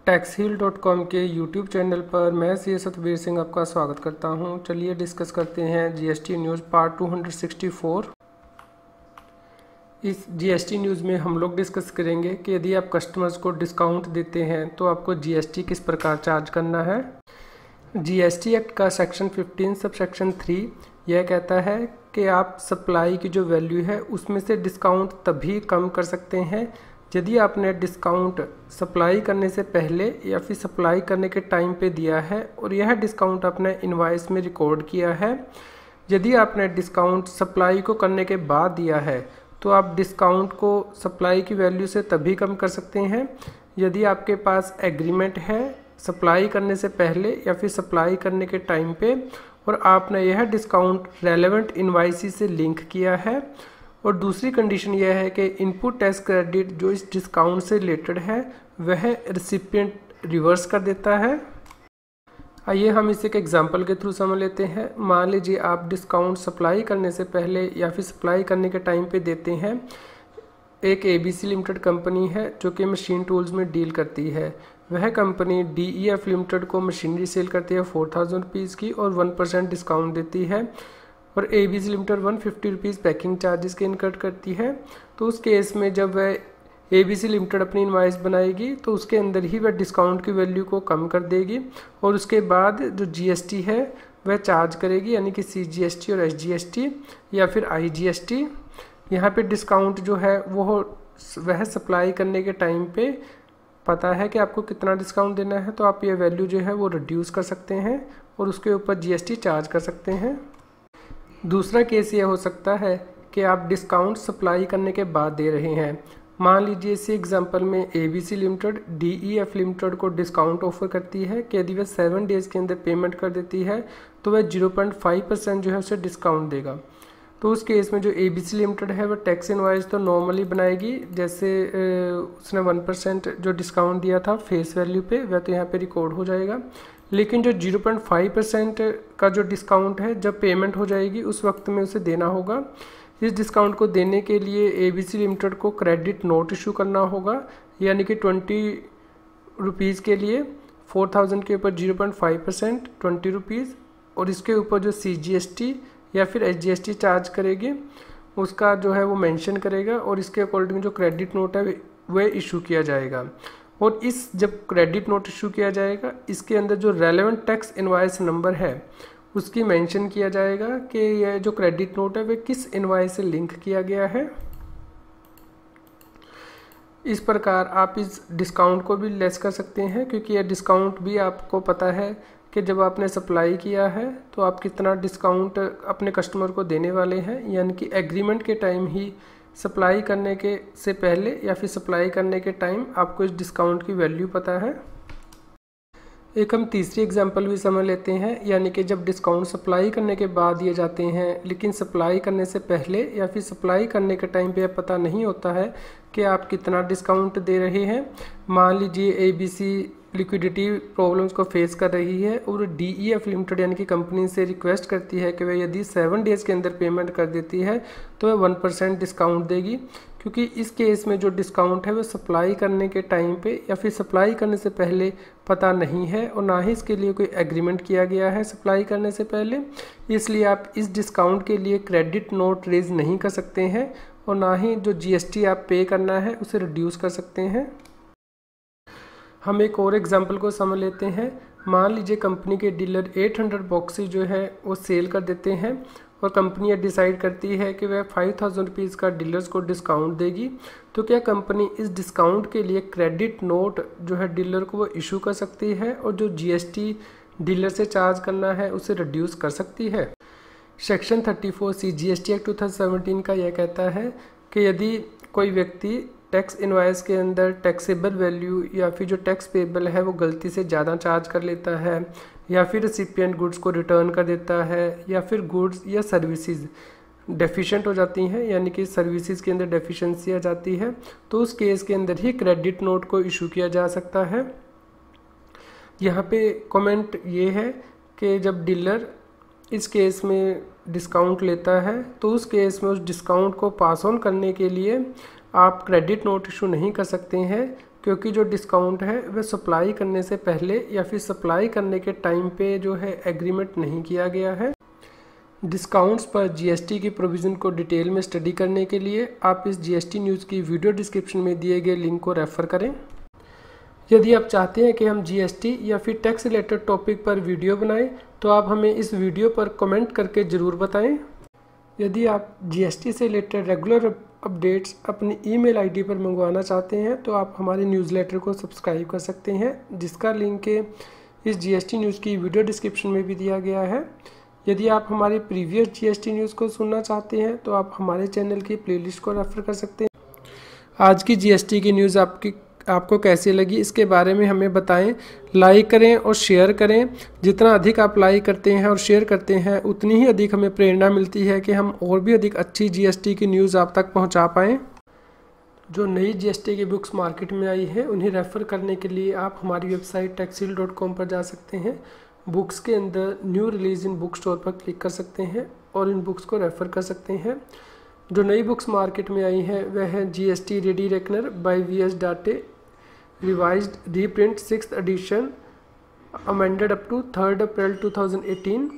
taxheal.com के YouTube channel पर मैं सी सतबीर सिंह आपका स्वागत करता हूं। चलिए डिस्कस करते हैं जीएसटी न्यूज़ पार्ट 264। इस जीएसटी न्यूज़ में हम लोग डिस्कस करेंगे कि यदि आप कस्टमर्स को डिस्काउंट देते हैं तो आपको जीएसटी किस प्रकार चार्ज करना है। जीएसटी एक्ट का सेक्शन 15 सब सेक्शन 3 यह कहता है कि आप सप्लाई की जो वैल्यू है उसमें से डिस्काउंट तभी कम कर सकते हैं यदि आपने डिस्काउंट सप्लाई करने से पहले या फिर सप्लाई करने के टाइम पे दिया है और यह डिस्काउंट आपने इनवॉइस में रिकॉर्ड किया है। यदि आपने डिस्काउंट सप्लाई को करने के बाद दिया है तो आप डिस्काउंट को सप्लाई की वैल्यू से तभी कम कर सकते हैं यदि आपके पास एग्रीमेंट है सप्लाई करने से पहले या फिर सप्लाई करने के टाइम पे और आपने यह डिस्काउंट रेलेवेंट इनवॉइस से लिंक किया है। और दूसरी कंडीशन यह है कि इनपुट टैक्स क्रेडिट जो इस डिस्काउंट से रिलेटेड है वह रिसिपिएंट रिवर्स कर देता है। आइए हम इसे एक एग्जांपल के थ्रू समझ लेते हैं। मान लीजिए आप डिस्काउंट सप्लाई करने से पहले या फिर सप्लाई करने के टाइम पे देते हैं। एक एबीसी लिमिटेड कंपनी है जो कि मशीन टूल्स में डील करती है। वह कंपनी डीईएफ लिमिटेड को मशीनरी सेल करती है 4000 रुपीज़ की और 1% डिस्काउंट देती है और ABC limited 150 rupees packing charges के इनकट करती है। तो उस केस में जब वह एबीसी लिमिटेड अपनी इनवॉइस बनाएगी तो उसके अंदर ही वह डिस्काउंट की वैल्यू को कम कर देगी और उसके बाद जो जीएसटी है वह चार्ज करेगी, यानी कि सीजीएसटी और एसजीएसटी या फिर आईजीएसटी। यहाँ पे डिस्काउंट जो है वह सप्लाई करने के टाइम पे पता है कि आपको कितना डिस्काउंट देना है, तो आप ये वैल्यू जो है वो रिड्यूस कर सकते हैं और उसके ऊपर जीएसटी चार्ज कर सकते हैं। दूसरा केस ये हो सकता है कि आप डिस्काउंट सप्लाई करने के बाद दे रहे हैं। मान लीजिए इसी एग्जांपल में एबीसी लिमिटेड डीईएफ लिमिटेड को डिस्काउंट ऑफर करती है कि यदि वह 7 डेज़ के अंदर पेमेंट कर देती है तो वह 0.5% जो है उसे डिस्काउंट देगा। तो उस केस में जो एबीसी लिमिटेड है वह टैक्स इनवॉइस तो नॉर्मली बनाएगी, जैसे उसने 1% जो डिस्काउंट दिया था फेस वैल्यू पे वह तो यहाँ पे रिकॉर्ड हो जाएगा। लेकिन जो 0.5% का जो डिस्काउंट है जब पेमेंट हो जाएगी उस वक्त में उसे देना होगा। इस डिस्काउंट को देने के लिए एबीसी लिमिटेड को क्रेडिट नोट इशू करना होगा, यानी कि 20 रुपीज़ के लिए 4000 के ऊपर 0.5% 20 रुपीज़ और इसके ऊपर जो सीजीएसटी या फिर एसजीएसटी चार्ज करेगी उसका जो है वो मेंशन करेगा और इसके अकॉर्डिंग जो क्रेडिट नोट है वह इशू किया जाएगा। और इस जब क्रेडिट नोट इशू किया जाएगा इसके अंदर जो रेलेवेंट टैक्स इनवॉइस नंबर है उसकी मेंशन किया जाएगा कि यह जो क्रेडिट नोट है वह किस इनवॉइस से लिंक किया गया है। इस प्रकार आप इस डिस्काउंट को भी लेस कर सकते हैं, क्योंकि यह डिस्काउंट भी आपको पता है कि जब आपने सप्लाई किया है तो आप कितना डिस्काउंट अपने कस्टमर को देने वाले हैं, यानी कि एग्रीमेंट के टाइम ही सप्लाई करने के से पहले या फिर सप्लाई करने के टाइम आपको इस डिस्काउंट की वैल्यू पता है। एक हम तीसरी एग्जांपल भी समझ लेते हैं, यानी कि जब डिस्काउंट सप्लाई करने के बाद दिए जाते हैं लेकिन सप्लाई करने से पहले या फिर सप्लाई करने के टाइम पे पता नहीं होता है कि आप कितना डिस्काउंट दे रहे हैं। मान लीजिए एबीसी लिक्विडिटी प्रॉब्लम्स को फेस कर रही है और डीईएफ लिमिटेड यानी कि कंपनी से रिक्वेस्ट करती है कि वह यदि 7 डेज़ के अंदर पेमेंट कर देती है तो वह 1% डिस्काउंट देगी, क्योंकि इस केस में जो डिस्काउंट है वह सप्लाई करने के टाइम पे या फिर सप्लाई करने से पहले पता नहीं है और ना ही इसके लिए कोई एग्रीमेंट किया गया है सप्लाई करने से पहले। इसलिए आप इस डिस्काउंट के लिए क्रेडिट नोट रेज नहीं कर सकते हैं और ना ही जो जीएसटी आप पे करना है उसे रिड्यूस कर सकते हैं। हम एक और एग्जांपल को समझ लेते हैं। मान लीजिए कंपनी के डीलर 800 बॉक्सेस जो है वो सेल कर देते हैं और कंपनी यह डिसाइड करती है कि वह 5000 रुपीज़ का डीलर्स को डिस्काउंट देगी। तो क्या कंपनी इस डिस्काउंट के लिए क्रेडिट नोट जो है डीलर को वो इशू कर सकती है और जो जीएसटी डीलर से चार्ज करना है उसे रिड्यूस कर सकती है। सेक्शन 34 सीजीएसटी एक्ट 2017 का यह कहता है कि यदि कोई व्यक्ति टैक्स इनवॉइस के अंदर टैक्सेबल वैल्यू या फिर जो टैक्स पेबल है वो गलती से ज़्यादा चार्ज कर लेता है या फिर रिसिपिएंट गुड्स को रिटर्न कर देता है या फिर गुड्स या सर्विसेज डेफिशिएंट हो जाती हैं, यानी कि सर्विसेज के अंदर डेफिशिएंसी आ जाती है, तो उस केस के अंदर ही क्रेडिट नोट को इशू किया जा सकता है। यहाँ पे कमेंट ये है कि जब डीलर इस केस में डिस्काउंट लेता है तो उस केस में उस डिस्काउंट को पास ऑन करने के लिए आप क्रेडिट नोट इशू नहीं कर सकते हैं, क्योंकि जो डिस्काउंट है वह सप्लाई करने से पहले या फिर सप्लाई करने के टाइम पे जो है एग्रीमेंट नहीं किया गया है। डिस्काउंट्स पर जीएसटी की प्रोविज़न को डिटेल में स्टडी करने के लिए आप इस जीएसटी न्यूज़ की वीडियो डिस्क्रिप्शन में दिए गए लिंक को रेफ़र करें। यदि आप चाहते हैं कि हम जीएसटी या फिर टैक्स रिलेटेड टॉपिक पर वीडियो बनाएं तो आप हमें इस वीडियो पर कमेंट करके ज़रूर बताएं। यदि आप जीएसटी से रिलेटेड रेगुलर अपडेट्स अपनी ईमेल आईडी पर मंगवाना चाहते हैं तो आप हमारे न्यूज़लेटर को सब्सक्राइब कर सकते हैं, जिसका लिंक इस जीएसटी न्यूज़ की वीडियो डिस्क्रिप्शन में भी दिया गया है। यदि आप हमारी प्रीवियस जीएसटी न्यूज़ को सुनना चाहते हैं तो आप हमारे चैनल की प्लेलिस्ट को रेफ़र कर सकते हैं। आज की जीएसटी की न्यूज़ आपको कैसी लगी इसके बारे में हमें बताएं। लाइक करें और शेयर करें। जितना अधिक आप लाइक करते हैं और शेयर करते हैं उतनी ही अधिक हमें प्रेरणा मिलती है कि हम और भी अधिक अच्छी जीएसटी की न्यूज़ आप तक पहुंचा पाएं। जो नई जीएसटी की बुक्स मार्केट में आई है उन्हें रेफ़र करने के लिए आप हमारी वेबसाइट taxil.com पर जा सकते हैं। बुक्स के अंदर new release in book store पर क्लिक कर सकते हैं और इन बुक्स को रेफ़र कर सकते हैं। जो नई बुक्स मार्केट में आई है वह है GST ready reckoner by VS Datey, revised reprint 6th edition, amended up to 3rd April 2018।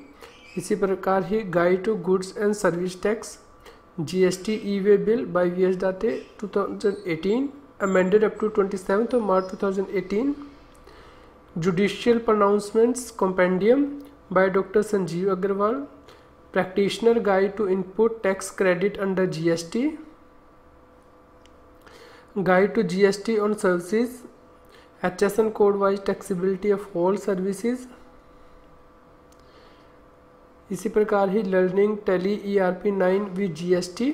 इसी प्रकार ही guide to goods and service tax, GST e way bill by VS Datey 2018, amended up to 27th March 2018। Judicial pronouncements compendium by doctor Sanjeev Agarwal, practitioner guide to input tax credit under GST, guide to GST on services, HSN code wise taxability of all services. इसी प्रकार ही learning Tally ERP 9 with GST.